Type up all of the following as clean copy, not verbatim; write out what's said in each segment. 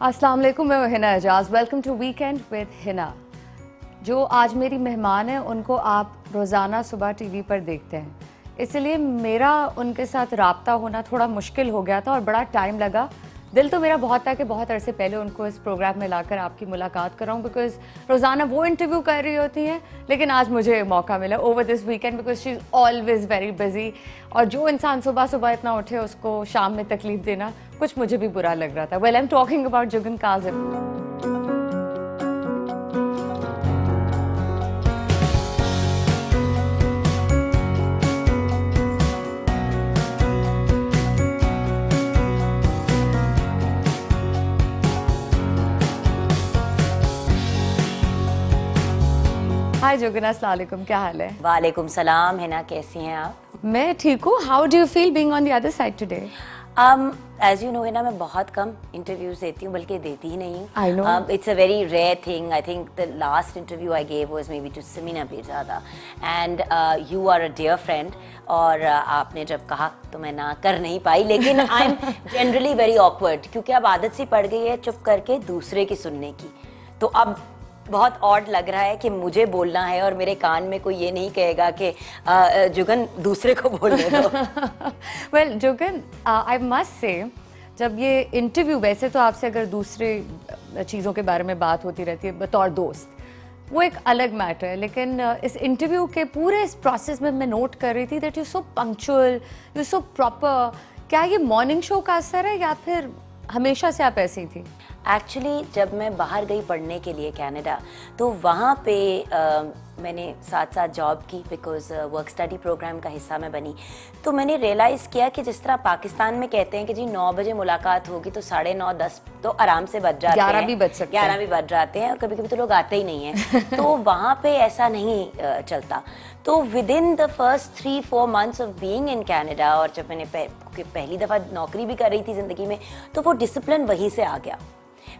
अस्सलाम वालेकुम, मैं Hina Ejaz. Welcome to weekend with Hina. जो आज मेरी मेहमान हैं उनको आप रोज़ाना सुबह टीवी पर देखते हैं, इसलिए मेरा उनके साथ रब्ता होना थोड़ा मुश्किल हो गया था और बड़ा टाइम लगा। दिल तो मेरा बहुत था कि बहुत अरसे पहले उनको इस प्रोग्राम में लाकर आपकी मुलाकात कराऊं, बिकॉज रोज़ाना वो इंटरव्यू कर रही होती हैं, लेकिन आज मुझे मौका मिला over this weekend because she is always very busy. और जो इंसान सुबह सुबह इतना उठे उसको शाम में तकलीफ देना कुछ मुझे भी बुरा लग रहा था। Well, I am talking about Jugan Kazim. Hi Jugan, अस्सलाम वालेकुम, क्या हाल है? वालेकुम सलाम। हिना, कैसी हैं आप? मैं ठीक हूँ। How do you feel being on the other side today? As you know Hina, मैं बहुत कम इंटरव्यूज देती हूँ, बल्कि देती ही नहीं हूँ। I know. It's a very rare thing. I think the last interview I gave was maybe to Samina Pirzada, and you are a dear friend. और आपने जब कहा तो मैं ना कर नहीं पाई, लेकिन I am generally very awkward, क्योंकि अब आदत सी पड़ गई है चुप करके दूसरे की सुनने की। तो अब बहुत ऑड लग रहा है कि मुझे बोलना है और मेरे कान में कोई ये नहीं कहेगा कि जुगन दूसरे को बोलने दो। Well Jugan, I must say, जब ये इंटरव्यू, वैसे तो आपसे अगर दूसरे चीज़ों के बारे में बात होती रहती है बतौर दोस्त, वो एक अलग मैटर है, लेकिन इस इंटरव्यू के पूरे इस प्रोसेस में मैं नोट कर रही थी that you so punctual, you so proper. क्या ये मॉर्निंग शो का असर है या फिर हमेशा से आप ऐसी थी? एक्चुअली जब मैं बाहर गई पढ़ने के लिए कनाडा, तो वहाँ पे मैंने साथ साथ जॉब की, बिकॉज वर्क स्टडी प्रोग्राम का हिस्सा मैं बनी। तो मैंने रियलाइज़ किया कि जिस तरह पाकिस्तान में कहते हैं कि जी 9 बजे मुलाकात होगी तो 9:30 10 तो आराम से बज जाते हैं, 11 भी बज सकते हैं, 11 भी बज जाते हैं, और कभी कभी तो लोग आते ही नहीं हैं। तो वहाँ पे ऐसा नहीं चलता। तो with in the first 3-4 months of being in Canada, और जब मैंने पहली दफ़ा नौकरी भी कर रही थी ज़िंदगी में, तो वो डिसिप्लिन वहीं से आ गया।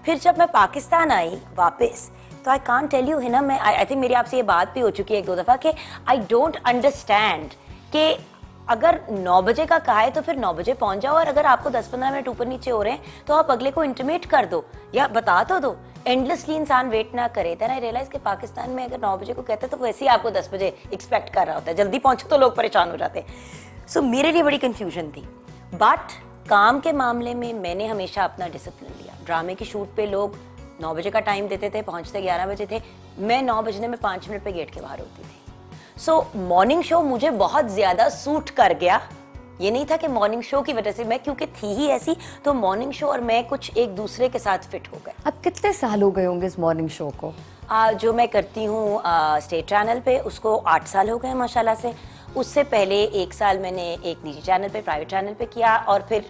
फिर जब मैं पाकिस्तान आई वापस, तो I can't tell you Hina, मैं आई थिंक मेरी आपसे ये बात भी हो चुकी है 1-2 दफ़ा कि आई डोंट अंडरस्टैंड कि अगर 9 बजे का कहा है तो फिर 9 बजे पहुंच जाओ, और अगर आपको 10-15 मिनट ऊपर नीचे हो रहे हैं तो आप अगले को इंटीमेट कर दो या बता तो दो। एंडलेसली इंसान वेट ना करे। देन आई रियलाइज कि पाकिस्तान में अगर 9 बजे को कहते हैं तो वैसे ही आपको 10 बजे एक्सपेक्ट कर रहा होता है, जल्दी पहुंचो तो लोग परेशान हो जाते हैं। सो मेरे लिए बड़ी कन्फ्यूजन थी, बट काम के मामले में मैंने हमेशा अपना डिसिप्लिन लिया। ड्रामे की शूट पे लोग 9 बजे का टाइम देते थे, पहुंचते 11 बजे थे। मैं 9 बजने में 5 मिनट पे गेट के बाहर होती थी। सो मॉर्निंग शो मुझे बहुत ज़्यादा सूट कर गया। ये नहीं था कि मॉर्निंग शो की वजह से, मैं क्योंकि थी ही ऐसी, तो मॉर्निंग शो और मैं कुछ एक दूसरे के साथ फिट हो गए। अब कितने साल हो गए होंगे इस मॉर्निंग शो को? जो मैं करती हूँ स्टेट चैनल पे, उसको 8 साल हो गए माशाल्लाह से। उससे पहले 1 साल मैंने एक निजी चैनल पे, प्राइवेट चैनल पे किया, और फिर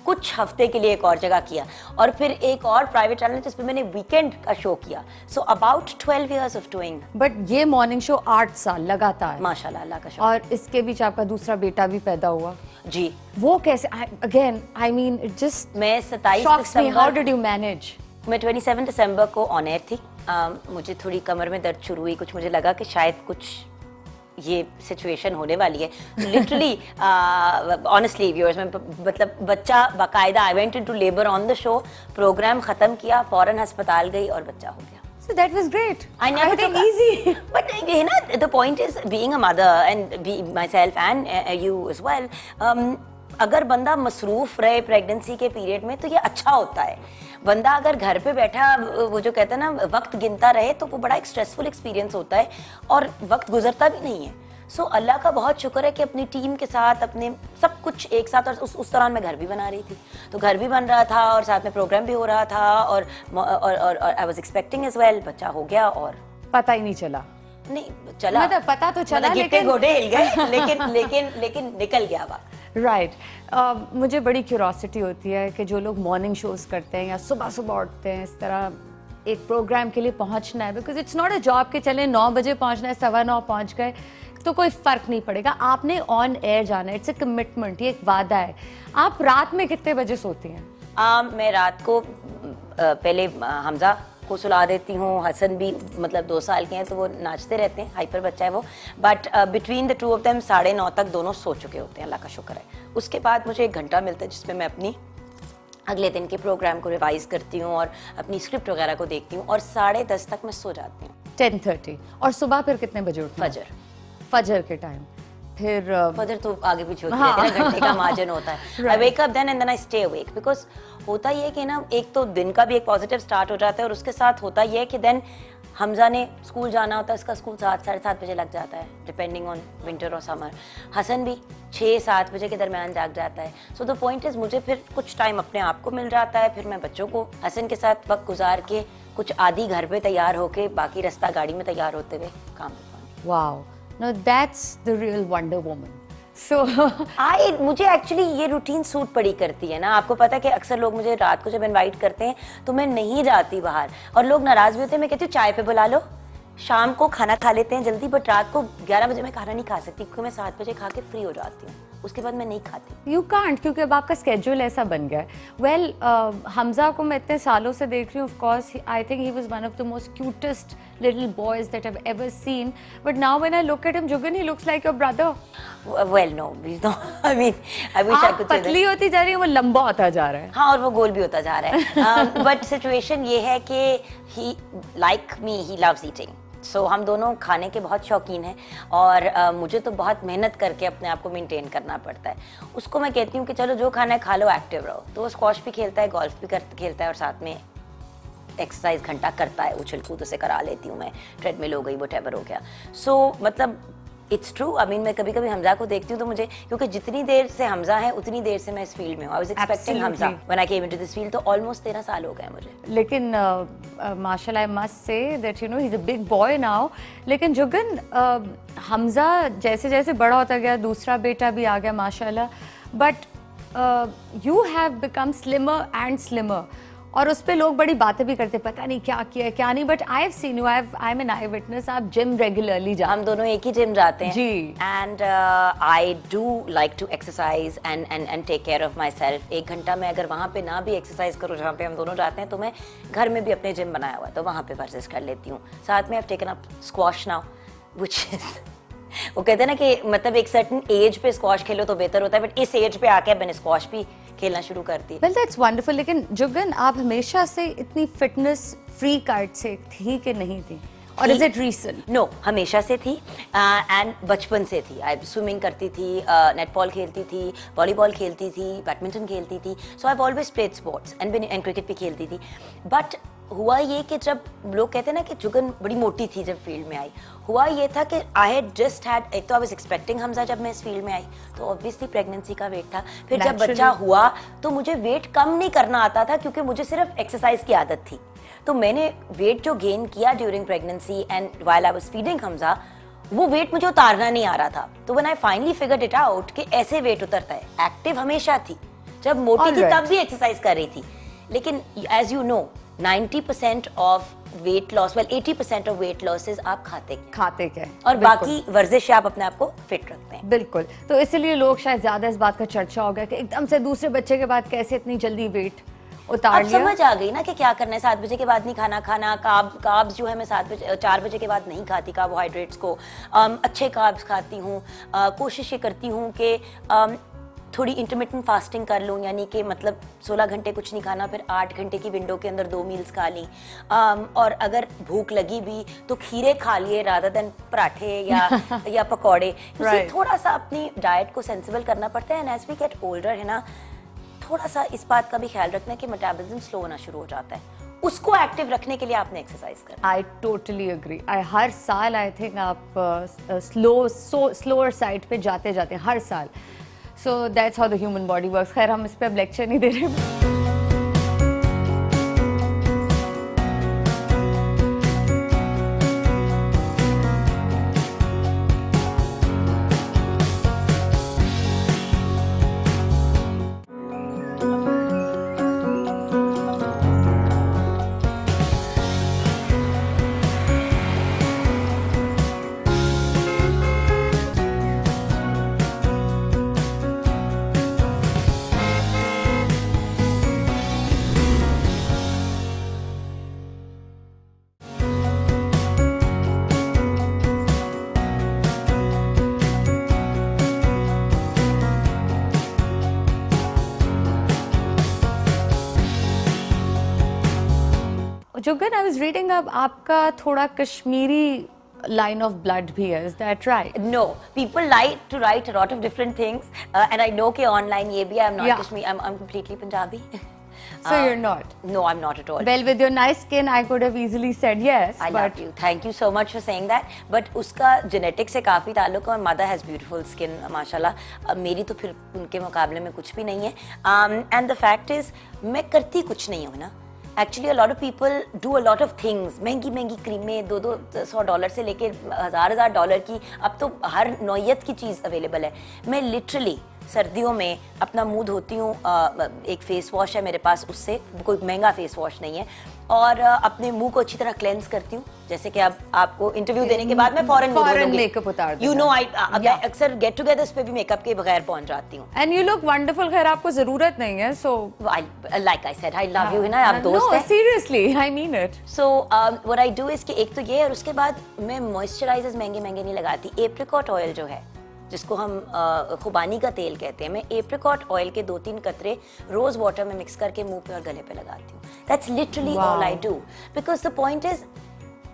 कुछ हफ्ते के लिए एक और जगह किया, और फिर एक और प्राइवेट चैनल जिसमें मैंने वीकेंड का शो किया। So about 12 years of doing. But ये मॉर्निंग शो 8 साल लगातार, माशाल्लाह, अल्लाह का शुक्र। और इसके बीच आपका दूसरा बेटा भी पैदा हुआ जी। वो कैसे? Again I mean it just, मैं 27 दिसंबर, हाउ डिड यू मैनेज? मैं 27 दिसंबर को ऑन एयर थी। मुझे थोड़ी कमर में दर्द शुरू हुई, कुछ मुझे लगा कि शायद कुछ ये सिचुएशन होने वाली है। लिटरली ऑनेस्टली व्यूअर्स, मैं मतलब बच्चा बाकायदा, I went into labour on the show, programme खत्म किया, फौरन अस्पताल गई और बच्चा हो गया। So that was great. I never think took easy. But you know, the point is being a mother and myself and you as well. अगर बंदा मसरूफ रहे प्रेगनेंसी के पीरियड में तो ये अच्छा होता है। बंदा अगर घर पे बैठा, वो जो कहते हैं ना, वक्त गिनता रहे, तो वो बड़ा एक स्ट्रेसफुल एक्सपीरियंस होता है और वक्त गुजरता भी नहीं है। सो अल्लाह का बहुत शुक्र है कि अपनी टीम के साथ, अपने सब कुछ एक साथ, और उस दौरान मैं घर भी बना रही थी, तो घर भी बन रहा था और साथ में प्रोग्राम भी हो रहा था, और I was expecting as well. बच्चा हो गया और पता ही नहीं चला। नहीं चला, मतलब पता तो चला, मतलब लेकिन घोड़े हिल गए, लेकिन निकल गया वक्त। राइट। मुझे बड़ी क्यूरोसिटी होती है कि जो लोग मॉर्निंग शोज करते हैं या सुबह सुबह उठते हैं, इस तरह एक प्रोग्राम के लिए पहुंचना है, because it's not a job के चले 9 बजे पहुंचना है, 9:15 पहुंच गए तो कोई फ़र्क नहीं पड़ेगा। आपने ऑन एयर जाना है, इट्स अ कमिटमेंट, ये एक वादा है। आप रात में कितने बजे सोती हैं? मैं रात को पहले हमजा को सुला देती हूँ, हसन भी मतलब 2 साल के हैं तो वो नाचते रहते हैं, हाइपर बच्चा है वो, but between the two of them 9:30 तक दोनों सो चुके होते हैं, अल्लाह का शुक्र है। उसके बाद मुझे 1 घंटा मिलता है जिसमें मैं अपनी अगले दिन के प्रोग्राम को रिवाइज करती हूँ और अपनी स्क्रिप्ट वगैरह को देखती हूँ और 10:30 तक मैं सो जाती हूँ। 10:30। और सुबह फिर कितने बजे उठना? फजर के टाइम। फिर फजर तो आगे पीछे होती रहती है ना, घंटे का मार्जिन होता है। I wake up then and then I stay awake, because होता ये है कि ना एक तो दिन का भी एक पॉजिटिव स्टार्ट हो जाता है और उसके साथ होता ये है कि देन हमजा ने स्कूल जाना होता है, इसका स्कूल 7-7:30 बजे लग जाता है डिपेंडिंग ऑन विंटर और समर। हसन भी 6-7 बजे के दरमियान जाग जाता है। सो द पॉइंट इज मुझे फिर कुछ टाइम अपने आप को मिल जाता है, फिर मैं बच्चों को हसन के साथ वक्त गुजार के कुछ आधी घर पे तैयार होके बाकी रास्ता गाड़ी में तैयार होते हुए काम करता हूँ। Wow, no that's the real wonder woman. So मुझे एक्चुअली ये रूटीन सूट पड़ी करती है ना। आपको पता है कि अक्सर लोग मुझे रात को जब इनवाइट करते हैं तो मैं नहीं जाती बाहर और लोग नाराज भी होते हैं। मैं कहती हूँ चाय पे बुला लो, शाम को खाना खा लेते हैं जल्दी, बट रात को 11 बजे मैं खाना नहीं खा सकती क्योंकि मैं 7 बजे खा के फ्री हो जाती हूँ, उसके बाद मैं नहीं खाती। यू कांट, क्योंकि अब आपका स्केड्यूल ऐसा बन गया है। वेल, हमजा को मैं इतने सालों से देख रही हूँ। Of course I think he was one of the most cutest little boys that I have ever seen, but now when I look at him, Jugan, he looks like your brother. Well no, I mean I wish I could say पतली होती जा रही है, वो लंबा होता जा रहा है। हाँ, और वो गोल भी होता जा रहा है। बट सिचुएशन ये है कि he like me, he loves eating. So हम दोनों खाने के बहुत शौकीन हैं और मुझे तो बहुत मेहनत करके अपने आप को मेंटेन करना पड़ता है। उसको मैं कहती हूँ कि चलो जो खाना है खा लो, एक्टिव रहो। तो वो स्क्वॉश भी खेलता है, गोल्फ भी खेलता है और साथ में एक्सरसाइज घंटा करता है, उछल कूद उसे करा लेती हूँ मैं, ट्रेडमिल हो गई, व्हाटएवर हो गया। सो मतलब इट्स ट्रू। आई मीन मैं कभी कभी हमजा को देखती हूँ तो मुझे, क्योंकि जितनी देर से हमजा है उतनी देर से मैं इस फील्ड में हूँ। आई was expecting Hamza when I came into this field, तो ऑलमोस्ट 13 साल हो गए मुझे। लेकिन माशाल्लाह, I must say that you know he is a big boy now. लेकिन जुगन, हमजा जैसे जैसे बड़ा होता गया, दूसरा बेटा भी आ गया माशाल्लाह, but you have become slimmer and slimmer, और उस पे लोग बड़ी बातें भी करते, पता नहीं क्या किया क्या नहीं, but I have seen you, I am an eyewitness, आप जिम रेगुलरली जाते हैं। हम दोनों एक ही जिम जाते हैं जी। And I do like to exercise and take care of myself. 1 घंटा मैं अगर वहाँ पे ना भी एक्सरसाइज करूँ जहाँ पे हम दोनों जाते हैं, तो मैं घर में भी अपने जिम बनाया हुआ है तो वहाँ पे वर्जिश कर लेती हूँ। साथ में I have taken up squash now, which is वो कहते हैं ना कि मतलब एक सर्टेन एज पे स्क्वॉश खेलो तो बेहतर होता है, बट इस एज पे आके मैंने स्क्वॉश भी खेलना शुरू कर दी। Well that's wonderful. लेकिन जुगन, आप हमेशा से इतनी फिटनेस फ्री कार्ड से थी कि नहीं थी, और इज इट रीसेंट? नो, हमेशा से थी एंड बचपन से थी। आई स्विमिंग करती थी, नेटबॉल खेलती थी, वॉलीबॉल खेलती थी, बैडमिंटन खेलती थी। So I always played sports and cricket भी खेलती थी। बट हुआ ये कि जब लोग कहते हैं ना कि जुगन बड़ी मोटी थी जब फील्ड में आई, हुआ ये था कि आई हैड जस्ट हैड, एक तो आई वाज एक्सपेक्टिंग हमजा जब मैं इस फील्ड में आई, तो ऑब्वियसली प्रेगनेंसी का वेट था। फिर जब बच्चा हुआ तो मुझे वेट कम नहीं करना आता था क्योंकि मुझे सिर्फ एक्सरसाइज की आदत थी। तो मैंने वेट जो गेन किया during pregnancy and while I was feeding Hamza, वो वेट मुझे उतारना नहीं आ रहा था। तो when I finally figured it out कि ऐसे वेट उतरता है। एक्टिव हमेशा थी, जब मोटी थी तब भी एक्सरसाइज कर रही थी, लेकिन as you know 90% of weight loss, well 80% of weight losses आप खाते क्या और बाकी वर्जिश आप अपने आप को फिट रखते हैं। बिल्कुल। तो इसीलिए लोग शायद ज्यादा इस बात का चर्चा हो गया कि एकदम से दूसरे बच्चे के बाद कैसे इतनी जल्दी वेट उतार लिया। अब समझ आ गई ना कि क्या करना है। 7 बजे के बाद नहीं खाना। कार्ब्स जो है मैं 4 बजे के बाद नहीं खाती कार्बोहाइड्रेट्स को। अच्छे कार्ब्स खाती हूँ। कोशिश ये करती हूँ कि थोड़ी इंटरमिटेंट फास्टिंग कर लूँ, यानी कि मतलब 16 घंटे कुछ नहीं खाना, फिर 8 घंटे की विंडो के अंदर 2 मील्स खा ली। और अगर भूख लगी भी तो खीरे खा लिए रादर देन पराठे या पकौड़े। right. थोड़ा सा अपनी डाइट को सेंसिबल करना पड़ता है। And as we get older है ना, थोड़ा सा इस बात का भी ख्याल रखना है कि मेटाबॉलिज्म स्लो होना शुरू हो जाता है, उसको एक्टिव रखने के लिए आपने एक्सरसाइज करना। I totally agree. हर साल आई थिंक आप स्लोअर साइड पे जाते हर साल। So that's how the human body works. खैर, हम इस पे अब लेक्चर नहीं दे रहे। जुगन, I was reading अब आपका थोड़ा कश्मीरी line of blood भी है, is that right? No, people like to write a lot of different things, and I know कि online ये भी I'm not Yeah. Kashmiri, I'm completely Punjabi. So you're not? No, I'm not at all. Well, with your nice skin, I could have easily said yes. I but love you. Thank you so much for saying that. But उसका genetics से काफी ताल्लुक है. My mother has beautiful skin, माशाल्लाह. मेरी तो फिर उनके मुकाबले में कुछ भी नहीं है. And the fact is, मैं करती कुछ नहीं हूँ ना. Actually, a lot of people do a lot of things. महंगी क्रीमें $200 से लेके $1000 की, अब तो हर नौयत की चीज़ अवेलेबल है. मैं लिटरली सर्दियों में अपना मुंह धोती हूँ, एक फेस वॉश है मेरे पास, उससे कोई महंगा फेस वॉश नहीं है, और अपने मुंह को अच्छी तरह क्लेंस करती हूँ. जैसे कि अब आपको इंटरव्यू देने के बाद मैं फॉरेन मेकअप उतार यू नो अक्सर गेट टुगेदर्स पे भी मेकअप के बगैर पहुंच जाती हूँ. And you look wonderful. खैर आपको जरूरत नहीं है. So like I said, I love you. है ना, आप दोस्त हैं. Seriously, I mean it. So what I do is कि एक तो ये, और उसके बाद मैं मॉइस्चराइजर्स महंगे नहीं लगाती. एप्रिकॉट ऑयल जो है, जिसको हम खुबानी का तेल कहते हैं, मैं एप्रिकॉट ऑयल के 2-3 कतरे रोज वाटर में मिक्स करके मुंह पे और गले पे लगाती हूँ. That's literally all I do. Because the point is,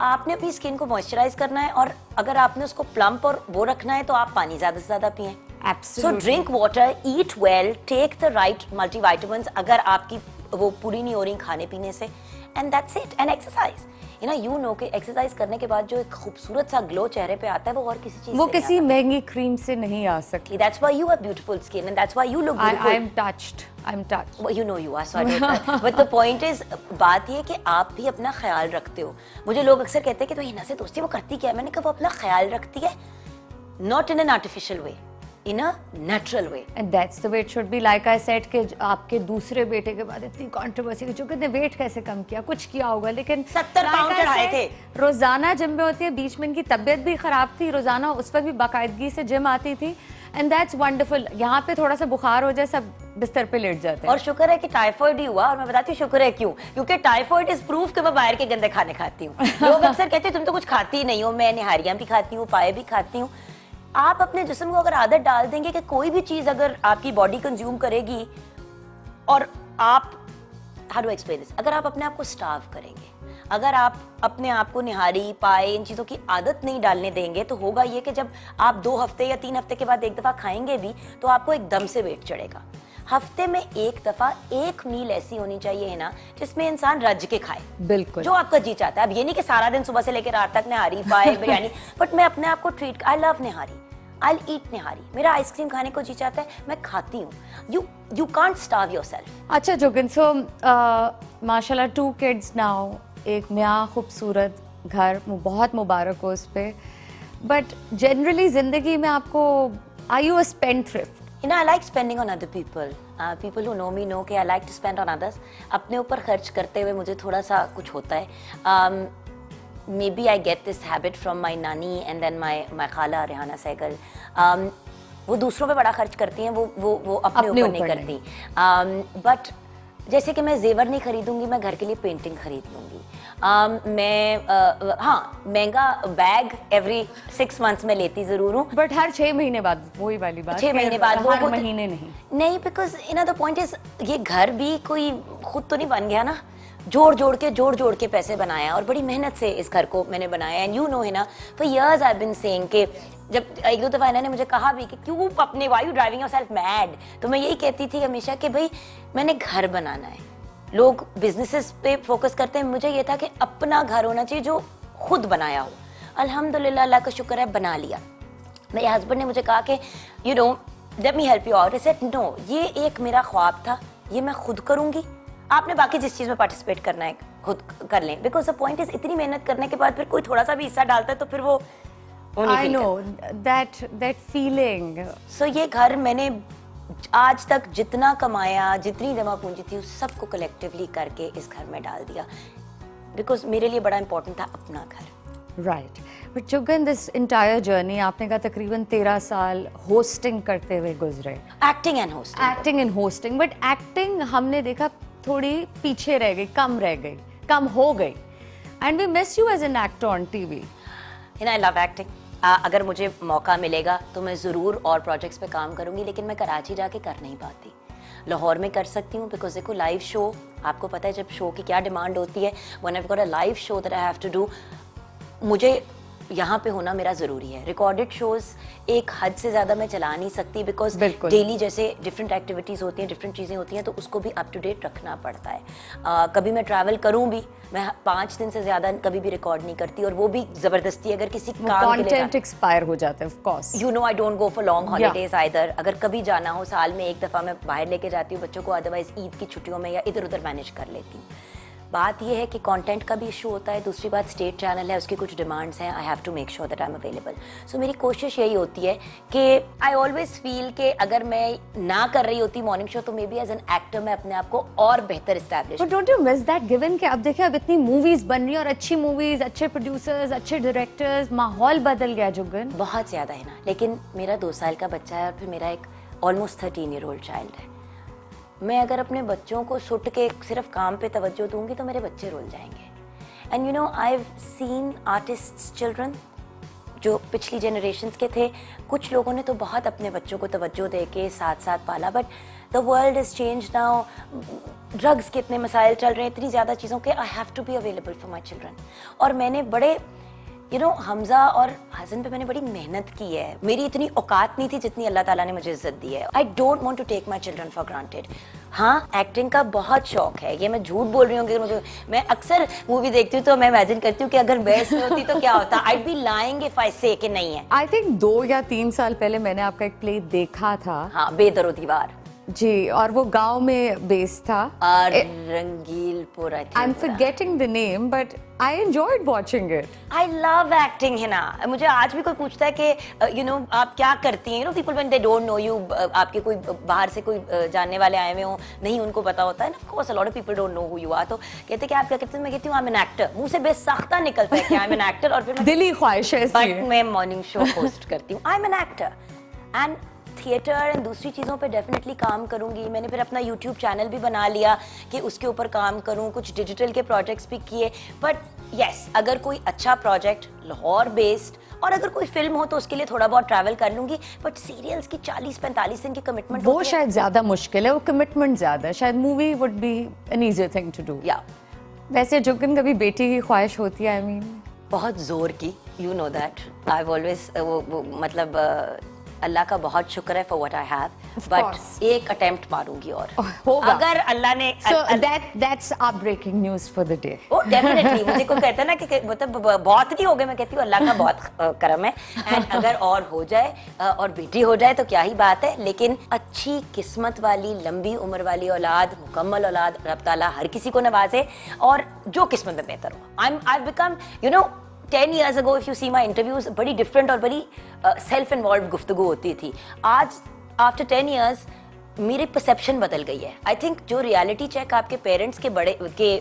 आपने अपनी स्किन को मॉइस्चराइज करना है, और अगर आपने उसको प्लम्प और वो रखना है तो आप पानी ज्यादा से ज्यादा पिएं. So drink water, eat well, take the right multivitamins अगर आपकी वो पूरी नहीं हो रही खाने पीने से, and that's it. And exercise, you know कि एक्सरसाइज करने के बाद जो एक खूबसूरत सा ग्लो चेहरे पे आता है, वो और किसी चीज, वो किसी महंगी क्रीम से नहीं आ सकती. That's why you have beautiful skin, and that's why you look beautiful. I'm touched. Well, you know you are, so I don't know. But the point is, बात ये कि आप भी अपना ख्याल रखते हो. मुझे लोग अक्सर कहते हैं कि तो हिना से दोस्ती वो करती क्या है. मैंने कहा वो अपना ख्याल रखती है, not in an artificial way, in a natural way. And that's the way it should be. Like I said कि आपके दूसरे बेटे के बाद इतनी कंट्रोवर्सी कि जो कितने वेट कैसे कम किया, कुछ किया होगा, लेकिन 70 पाउंड चढ़ाए थे. रोजाना जिम में होती है, बीच में इनकी तबीयत भी खराब थी, रोजाना उस वक्त भी बाकायदगी से जिम आती थी. And that's wonderful. यहाँ पे थोड़ा सा बुखार हो जाए, सब बिस्तर पे लेट जाते हैं. और शुक्र है कि टाइफाइड ही हुआ. और मैं बताती हूँ शुक्र है क्यों, क्योंकि टाइफाइड इज प्रूफ कि मैं बाहर के गंदे खाने खाती हूँ. लोग अक्सर कहते हैं तुम तो कुछ खाती ही नहीं हो. मैं निहारियां भी खाती हूँ, पाए भी खाती हूँ. आप अपने जिस्म को अगर आदत डाल देंगे कि कोई भी चीज अगर आपकी बॉडी कंज्यूम करेगी, और आप, हाउ डू एक्सप्लेन दिस, अगर आप अपने आप को स्टार्व करेंगे, अगर आप अपने आप को निहारी पाए इन चीज़ों की आदत नहीं डालने देंगे, तो होगा ये कि जब आप 2 हफ्ते या 3 हफ्ते के बाद एक दफ़ा खाएंगे भी, तो आपको एकदम से वेट चढ़ेगा. हफ्ते में एक दफ़ा एक मील ऐसी होनी चाहिए है ना, जिसमें इंसान रज के खाए. बिल्कुल, जो आपका जी चाहता है. अब ये नहीं कि सारा दिन सुबह से लेकर रात तक निहारी पाए बिरयानी, बट मैं अपने आप को ट्रीट, आई लव निहारी, आई ईट निहारी. मेरा आइसक्रीम खाने को जी चाहता है, मैं खाती हूँ. You can't starve yourself. अच्छा जोगिन, सो माशाल्लाह 2 kids नाउ, एक नया खूबसूरत घर, बहुत मुबारक हो उस पे. बट जनरली जिंदगी में आपको, are you a spendthrift? I like spending on other people. People who know me know कि I like to spend on others. अपने ऊपर खर्च करते हुए मुझे थोड़ा सा कुछ होता है. Maybe I get this habit from my nani and then my खाला रेहाना सहगल. वो दूसरों पे बड़ा खर्च करती हैं, वो अपने ऊपर नहीं करती. बट जैसे कि मैं जेवर नहीं खरीदूंगी, मैं घर के लिए पेंटिंग खरीद लूंगी. मैं हाँ, महंगा बैग एवरी 6 months में लेती जरूर हूँ. बट हर 6 महीने बाद, वही वाली बात, 6 महीने बाद, हर महीने नहीं. बिकॉज द पॉइंट इज, ये घर भी कोई खुद तो नहीं बन गया ना. जोड़ के पैसे बनाया, और बड़ी मेहनत से इस घर को मैंने बनाया. एंड यू नो है ना, for years I have been saying कि जब 1-2 दफा इन्होंने मुझे कहा भी कि क्यों अपने, why you driving yourself mad, तो मैं यही कहती थी हमेशा कि भाई मैंने घर बनाना है. लोग बिजनेसेस पे फोकस करते हैं, मुझे ये था कि अपना घर होना चाहिए जो खुद बनाया हो. अल्हम्दुलिल्लाह, अल्लाह का शुक्र है, बना लिया. मेरे हस्बैंड ने मुझे कहा कि you know let me help you out. I said no, ये एक मेरा ख्वाब था, ये मैं खुद करूंगी. आपने बाकी जिस चीज में पार्टिसिपेट करना है खुद कर लें. बिकॉज द पॉइंट इज, इतनी मेहनत करने के बाद फिर कोई थोड़ा सा भी हिस्सा डालता है तो फिर वो I know that feeling. So ये घर मैंने आज तक जितना कमाया, जितनी जमा पूंजी थी, उस सबको कलेक्टिवली करके इस घर में डाल दिया. बिकॉज मेरे लिए बड़ा इंपॉर्टेंट था अपना घर. Right. But Jugan, this entire journey आपने कहा तकरीबन 13 साल होस्टिंग करते हुए गुजरे. Acting and hosting. But acting हमने देखा थोड़ी पीछे रह गई, कम हो गई. And we miss you as an actor on TV. I love acting. अगर मुझे मौका मिलेगा तो मैं ज़रूर और प्रोजेक्ट्स पे काम करूंगी, लेकिन मैं कराची जाके कर नहीं पाती. लाहौर में कर सकती हूँ, बिकॉज देखो लाइव शो, आपको पता है जब शो की क्या डिमांड होती है, when I have got a live show that I have to do, मुझे यहाँ पे होना मेरा ज़रूरी है। रिकॉर्डेड शोज़ एक हद से ज़्यादा मैं चला नहीं सकती, बिकॉज डेली जैसे डिफरेंट एक्टिविटीज़ होती हैं, डिफरेंट चीज़ें होती हैं, तो उसको भी अप टू डेट रखना पड़ता है। कभी मैं ट्रैवल करूँ भी, मैं 5 दिन से ज़्यादा कभी भी रिकॉर्ड नहीं करती, और वो भी ज़बरदस्ती अगर किसी काम के लिए कंटेंट एक्सपायर हो जाता है, of course. You know I don't go for long holidays either. अगर कभी जाना हो साल में एक दफ़ा मैं बाहर लेके जाती हूँ बच्चों को, अदरवाइज ईद की छुट्टियों में या इधर उधर मैनेज कर लेती हूँ। बात यह है कि कंटेंट का भी इशू होता है, दूसरी बात स्टेट चैनल है, उसकी कुछ डिमांड्स हैं, I have to make sure that I am available. So मेरी कोशिश यही होती है कि आई ऑलवेज फील कि अगर मैं ना कर रही होती मॉर्निंग शो, तो maybe as an actor मैं अपने आप को और बेहतर establish. But don't you miss that, given कि अब देखिए अब इतनी मूवीज बन रही हैं और अच्छी मूवीज, अच्छे प्रोड्यूसर्स, अच्छे डायरेक्टर्स, माहौल बदल गया जुगन। बहुत ज़्यादा है ना, लेकिन मेरा 2 साल का बच्चा है और फिर मेरा एक ऑलमोस्ट 13 ईयर ओल्ड चाइल्ड है। मैं अगर अपने बच्चों को सुट के सिर्फ काम पे तवज्जो दूंगी तो मेरे बच्चे रुल जाएंगे। And you know I have scene artists children जो पिछली जनरेशन्स के थे, कुछ लोगों ने तो बहुत अपने बच्चों को तवज्जो दे के साथ साथ पाला, but the world is change now. Drugs के इतने मसाइल चल रहे हैं, इतनी ज़्यादा चीज़ों के, I have to be available for my children. और मैंने बड़े हमजा और हसन पे मैंने बड़ी मेहनत की है। मेरी इतनी औकात नहीं थी जितनी अल्लाह ताला ने मुझे इज्जत दी है। I don't want to take my children for granted. हाँ, एक्टिंग का बहुत शौक है, ये मैं झूठ बोल रही हूँ कि मुझे, मैं अक्सर मूवी देखती हूँ तो मैं इमेजिन करती हूँ कि अगर मैं इसमें होती तो क्या होता। आई बी लाइंग इफ आई से कि नहीं है। आई थिंक 2 या 3 साल पहले मैंने आपका एक प्ले देखा था। हाँ, बेदरो दीवार जी, और वो गांव में बेस्ड था, Rangeelpur. I am forgetting the name, but I enjoyed watching it. I love acting है ना। मुझे आज भी कोई पूछता है कि आप क्या करती हैं, people when they don't know you, आपके कोई बाहर से कोई जानने वाले आए हुए हो, नहीं उनको पता होता है ना, of course a lot of people don't know who you are, तो कहते कि आप क्या करते हैं, मैं कहती हूँ आई एम एन एक्टर। मुंह से बेसाख्ता निकलता है कि आई एम एन एक्टर, और फिर दिली ख्वाहिश है, बट मैं मॉर्निंग शो होस्ट करती हूँ। आई am an actor and theatre and दूसरी चीज़ों पे डेफिनेटली काम करूँगी। मैंने फिर अपना यूट्यूब चैनल भी बना लिया कि उसके ऊपर काम करूँ, कुछ डिजिटल के प्रोजेक्ट्स भी किए। बट यस, अगर कोई अच्छा प्रोजेक्ट लाहौर बेस्ड और अगर कोई फिल्म हो तो उसके लिए थोड़ा बहुत ट्रैवल कर लूँगी, बट सीरियल्स की 40-45 दिन की कमिटमेंट वो शायद ज़्यादा मुश्किल है, वो कमिटमेंट ज़्यादा है। शायद movie would be an easier thing to do. या वैसे जुगन कभी बेटी की ख्वाहिश होती है? आई मीन बहुत जोर की, you know that. I have always वो मतलब अल्लाह का बहुत शुक्र है for what I have, but एक अटेम्प्ट मारूंगी और होगा अगर अल्लाह ने। So that's our breaking news for the day. Oh definitely. मुझे कोई कहता है ना कि मतलब बहुत नहीं हो गए, मैं कहती हूँ अल्लाह का बहुत करम है। एंड अगर और हो जाए और बेटी हो जाए तो क्या ही बात है, लेकिन अच्छी किस्मत वाली लंबी उम्र वाली औलाद, मुकम्मल औलाद रब ताला हर किसी को नवाजे, और जो किस्मत में बेहतर हो। I've become 10 years ago if you see my interviews, बड़ी डिफरेंट और बड़ी सेल्फ इन्वॉल्व गुफ्तगू होती थी। आज आफ्टर 10 years मेरी परसेप्शन बदल गई है। आई थिंक जो रियलिटी चेक आपके पेरेंट्स के बड़े के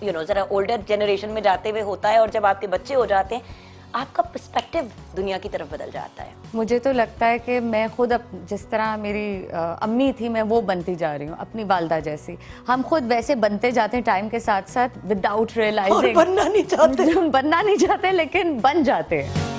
जरा ओल्डर जनरेशन में जाते हुए होता है, और जब आपके बच्चे हो जाते हैं आपका पर्सपेक्टिव दुनिया की तरफ बदल जाता है। मुझे तो लगता है कि मैं खुद जिस तरह मेरी अम्मी थी, मैं वो बनती जा रही हूँ अपनी वालदा जैसी। हम खुद वैसे बनते जाते हैं टाइम के साथ साथ, विदाउट रियलाइजिंग। बनना नहीं चाहते बनना नहीं चाहते, लेकिन बन जाते हैं।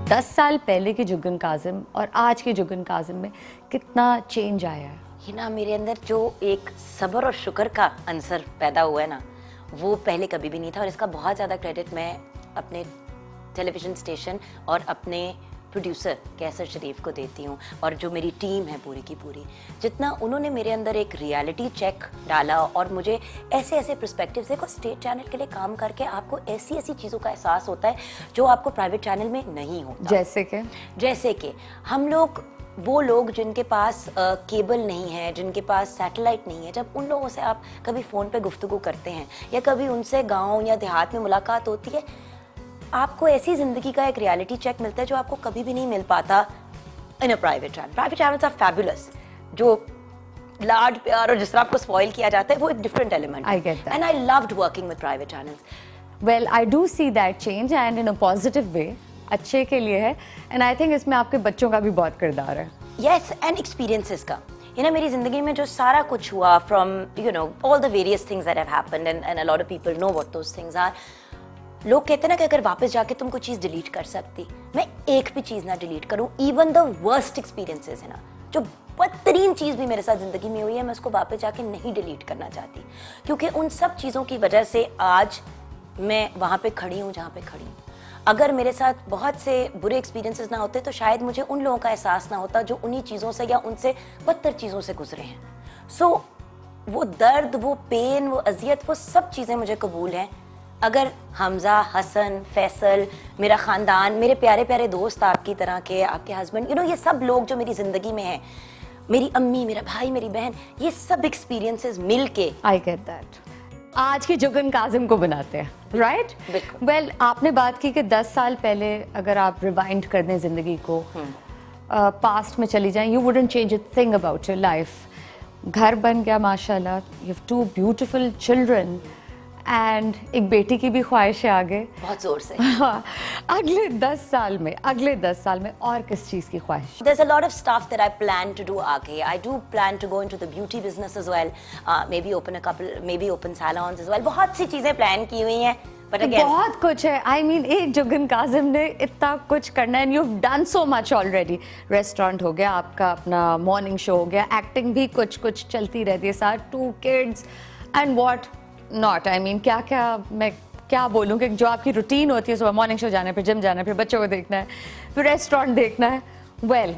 10 साल पहले की जुगन काजिम और आज की जुगन काजिम में कितना चेंज आया है। ये ना मेरे अंदर जो एक सब्र और शुक्र का अंसर पैदा हुआ है ना, वो पहले कभी भी नहीं था। और इसका बहुत ज़्यादा क्रेडिट मैं अपने टेलीविज़न स्टेशन और अपने प्रोड्यूसर कैसर शरीफ को देती हूँ, और जो मेरी टीम है पूरी की पूरी। जितना उन्होंने मेरे अंदर एक रियलिटी चेक डाला और मुझे ऐसे ऐसे पर्सपेक्टिव, देखो स्टेट चैनल के लिए काम करके आपको ऐसी ऐसी चीज़ों का एहसास होता है जो आपको प्राइवेट चैनल में नहीं होता। जैसे कि हम लोग वो लोग जिनके पास केबल नहीं है, जिनके पास सैटेलाइट नहीं है, जब उन लोगों से आप कभी फ़ोन पे गुफ्तगू करते हैं या कभी उनसे गांव या देहात में मुलाकात होती है, आपको ऐसी ज़िंदगी का एक रियलिटी चेक मिलता है जो आपको कभी भी नहीं मिल पाता in a private channel. Private channels are fabulous, जो लाड प्यार और जिस तरह आपको स्पॉइल किया जाता है वो एक डिफरेंट एलिमेंट है। I get that. And I loved working with private channels. Well, I do see that change and in a positive way, अच्छे के लिए है, and I think इसमें आपके बच्चों का भी बहुत किरदार है। यस, एंड एक्सपीरियंसेस का, ये ना मेरी जिंदगी में जो सारा कुछ हुआ, from you know all the various things that have happened and a lot of people know what those things are. लोग कहते हैं ना कि अगर वापस जाके तुम कोई चीज़ डिलीट कर सकती, मैं एक भी चीज़ ना डिलीट करूँ। इवन द वर्स्ट एक्सपीरियंसेस है ना, जो बदतरीन चीज़ भी मेरे साथ ज़िंदगी में हुई है, मैं उसको वापस जाके नहीं डिलीट करना चाहती, क्योंकि उन सब चीज़ों की वजह से आज मैं वहाँ पे खड़ी हूँ जहाँ पे खड़ी हूँ। अगर मेरे साथ बहुत से बुरे एक्सपीरियंसेस ना होते तो शायद मुझे उन लोगों का एहसास ना होता जो उन्हीं चीज़ों से या उनसे बदतर चीज़ों से गुजरे हैं। सो वो दर्द, वो पेन, वो अजियत, वो सब चीज़ें मुझे कबूल हैं। अगर हमजा, हसन, फैसल, मेरा ख़ानदान, मेरे प्यारे प्यारे दोस्त आपकी तरह के, आपके हस्बैंड, यू नो, ये सब लोग जो मेरी ज़िंदगी में हैं, मेरी अम्मी, मेरा भाई, मेरी बहन, ये सब एक्सपीरियंसेस मिल के I get that. आज के जुगन काजिम को बनाते हैं, राइट? बिल्कुल। वेल, आपने बात की कि 10 साल पहले अगर आप रिवाइंड कर दें जिंदगी को, पास्ट में चली जाएं, you wouldn't change a thing about your life. घर बन गया माशाल्लाह, you have 2 beautiful children and एक बेटी की भी ख्वाहिश है आगे। बहुत ज़ोर से। अगले 10 साल में और किस चीज़ की ख्वाहिश? There's a lot of stuff that I plan to do आगे. I do plan to go into the beauty business as well. Maybe open salons as well. बहुत सी चीज़ें प्लान की हुई हैं. But again, बहुत कुछ है। I mean, एक जुगन काजिम ने इतना कुछ करना है, and you've done so much already. Restaurant हो गया, आपका अपना मॉर्निंग शो हो गया, एक्टिंग भी कुछ कुछ चलती रहती है साथ, 2 kids and what not. I mean, मैं क्या बोलूँ कि जो आपकी रूटीन होती है, सुबह मॉर्निंग शो जाना है, फिर जिम जाना है, फिर बच्चों को देखना है, फिर रेस्टोरेंट देखना है। Well,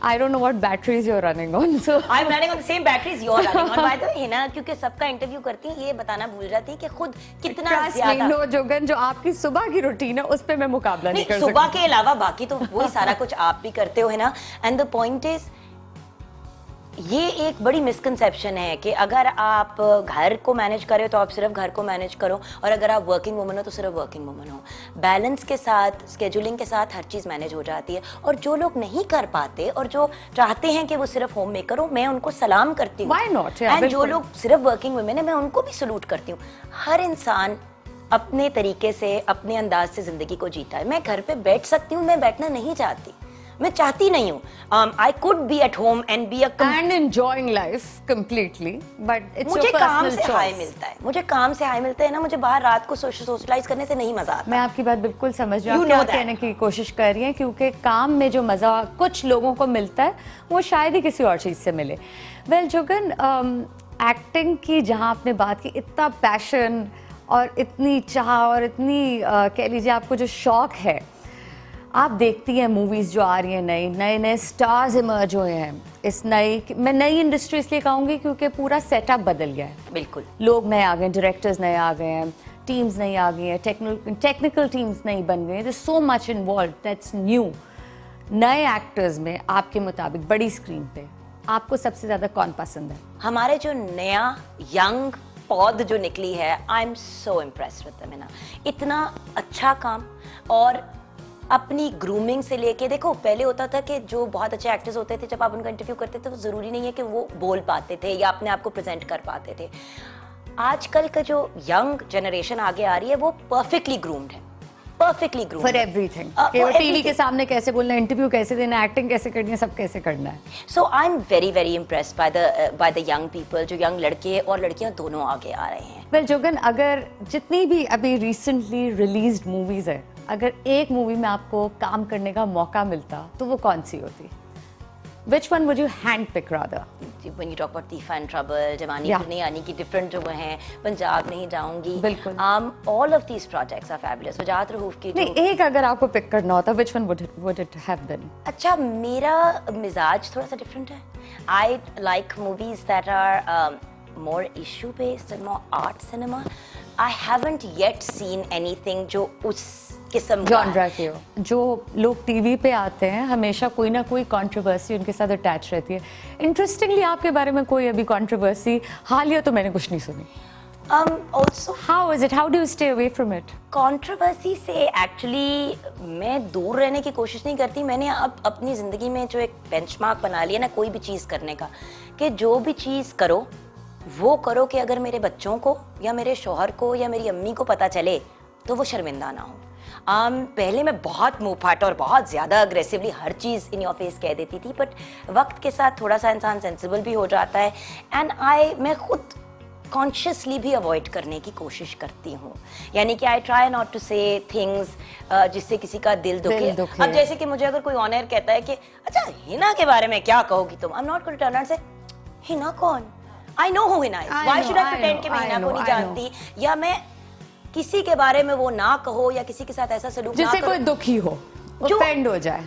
I don't know what batteries you're running on. So I'm running on the same batteries you're running on. By the way, Hina, क्योंकि सबका इंटरव्यू करती है, ये बताना भूल जाती है कि खुद कितना ज्यादा। नो जुगन, जो आपकी सुबह की रूटीन है उस पे मैं मुकाबला नहीं कर सकती। सुबह के अलावा बाकी तो वही सारा कुछ आप भी करते हो, है ना। एंड द पॉइंट इज, ये एक बड़ी मिसकंसेप्शन है कि अगर आप घर को मैनेज करें तो आप सिर्फ घर को मैनेज करो, और अगर आप वर्किंग वुमन हो तो सिर्फ वर्किंग वुमन हो। बैलेंस के साथ, स्केड्यूलिंग के साथ हर चीज़ मैनेज हो जाती है। और जो लोग नहीं कर पाते और जो चाहते हैं कि वो सिर्फ होम मेकर हो, मैं उनको सलाम करती हूँ। Why not? एंड जो लोग सिर्फ वर्किंग वुमेन है, मैं उनको भी सलूट करती हूँ। हर इंसान अपने तरीके से, अपने अंदाज से ज़िंदगी को जीता है। मैं घर पे बैठ सकती हूँ, मैं बैठना नहीं चाहती, मैं चाहती नहीं हूँ। I could be at home and be and enjoying life completely, but it's मुझे काम से हाई मिलता है, मुझे काम से हाई मिलता है ना, मुझे बाहर रात को सोशलाइज करने से नहीं मजा आता। मैं आपकी बात बिल्कुल समझ रही हूँ, क्या कहने की कोशिश कर रही हैं, क्योंकि काम में जो मजा कुछ लोगों को मिलता है वो शायद ही किसी और चीज़ से मिले। वेल जुगन, एक्टिंग की जहाँ आपने बात की, इतना पैशन और इतनी चाह और इतनी कह लीजिए आपको जो शौक है, आप देखती हैं मूवीज़ जो आ रही हैं, नए नए स्टार्स इमर्ज हुए हैं इस मैं नई इंडस्ट्री इसलिए कहूँगी क्योंकि पूरा सेटअप बदल गया है। बिल्कुल, लोग नए आ गए, डायरेक्टर्स नए आ गए हैं, टीम्स नई आ गई हैं, टेक्निकल टीम्स नई बन गई हैं, there so much involve, that's new. नए एक्टर्स में आपके मुताबिक बड़ी स्क्रीन पे आपको सबसे ज़्यादा कौन पसंद है? हमारे जो नया यंग पौध जो निकली है, I am so impressed with them. इतना अच्छा काम, और अपनी ग्रूमिंग से लेके, देखो पहले होता था कि जो बहुत अच्छे एक्टर्स होते थे, जब आप उनका इंटरव्यू करते थे, तो ज़रूरी नहीं है कि वो बोल पाते थे या अपने आप को प्रेजेंट कर पाते थे। आजकल का जो यंग जनरेशन आगे आ रही है, वो परफेक्टली ग्रूम्ड है, perfectly groomed for everything. TV के सामने कैसे बोलना है, इंटरव्यू कैसे देना, एक्टिंग कैसे करनी है, सब कैसे करना है। So I am very very impressed by the young people, जो यंग लड़के और लड़कियां दोनों आगे आ रहे हैं। वेल जुगन, अगर जितनी भी अभी रिसेंटली रिलीज्ड मूवीज है, अगर एक मूवी में आपको काम करने का मौका मिलता तो वो कौन सी होती? Which one would you handpick rather? When you talk about Tifa and Trouble, जवानी नहीं आनी की डिफरेंट जो हैं, पंजाब नहीं जाऊंगी, बिल्कुल, all of these projects are fabulous। वजाहत रहूफ की नहीं, एक अगर आपको पिक करना होता, which one would it have been? अच्छा, मेरा मिजाज थोड़ा सा डिफरेंट है। I like movies that are more issue based and more art cinema. I haven't yet seen anything जो उस किस्म का जॉनरा के हो। जो लोग टीवी पे आते हैं हमेशा कोई ना कोई कंट्रोवर्सी उनके साथ अटैच रहती है। इंटरेस्टिंगली आपके बारे में कोई अभी कंट्रोवर्सी हालिया तो मैंने कुछ नहीं सुनी। also How is it? How do you stay away from it? Controversy से एक्चुअली मैं दूर रहने की कोशिश नहीं करती। मैंने अब अपनी ज़िंदगी में जो एक बेंचमार्क बना लिया ना कोई भी चीज़ करने का, कि जो भी चीज़ करो वो करो कि अगर मेरे बच्चों को या मेरे शौहर को या मेरी अम्मी को पता चले तो वो शर्मिंदा ना हो। पहले मैं बहुत मुँह फाट और बहुत ज़्यादा aggressively her cheese in your face कह देती थी, बट वक्त के साथ थोड़ा सा इंसान सेंसिबल भी हो जाता है एंड मैं खुद कॉन्शियसली भी अवॉइड करने की कोशिश करती हूँ। यानी कि आई ट्राई नॉट टू से थिंग्स जिससे किसी का दिल दुखे। अब जैसे कि मुझे अगर कोई ऑन एयर कहता है कि अच्छा हिना के बारे में क्या कहोगी तुम, I am not going to turn around say Hina कौन, I know who Hina is, why should I pretend कि मैं हिना को नहीं जानती, या मैं किसी के बारे में वो ना कहो या किसी के साथ ऐसा सलूक ना करो जिससे कोई दुखी हो, ऑफेंड हो जाए।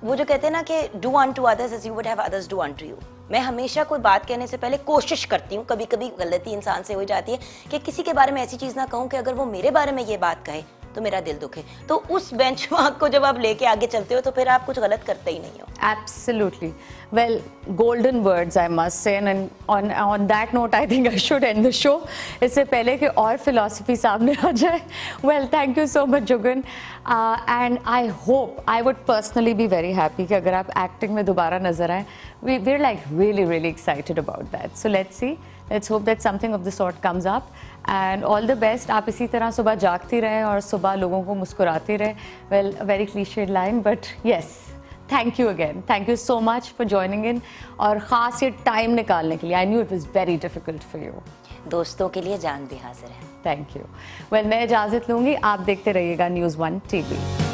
वो जो कहते हैं ना कि do unto others as you would have others do unto you. मैं हमेशा कोई बात कहने से पहले कोशिश करती हूँ, कभी कभी गलती इंसान से हो जाती है, कि किसी के बारे में ऐसी चीज ना कहूँ कि अगर वो मेरे बारे में ये बात कहे तो मेरा दिल दुखे। तो उस बेंचमार्क को जब आप लेके आगे चलते हो तो फिर आप कुछ गलत करते ही नहीं हो। Absolutely. Well, golden words I must say, and on that note I think I should end the show. इससे पहले कि और philosophy सामने आ जाए. Well, thank you so much Jugan, and I hope, I would personally be very happy कि अगर आप acting में दोबारा नजर आए. We're like really excited about that. So let's see. Let's hope that something of the sort comes up. And all the best. आप इसी तरह सुबह जागती रहें और सुबह लोगों को मुस्कुराती रहें. Well, a very cliched line, but yes. Thank you again. Thank you so much for joining in. और ख़ास ये टाइम निकालने के लिए. I knew it was very difficult for you. दोस्तों के लिए जान भी हाजिर है। Thank you. Well, मैं इजाज़त लूँगी. आप देखते रहिएगा News 1 TV.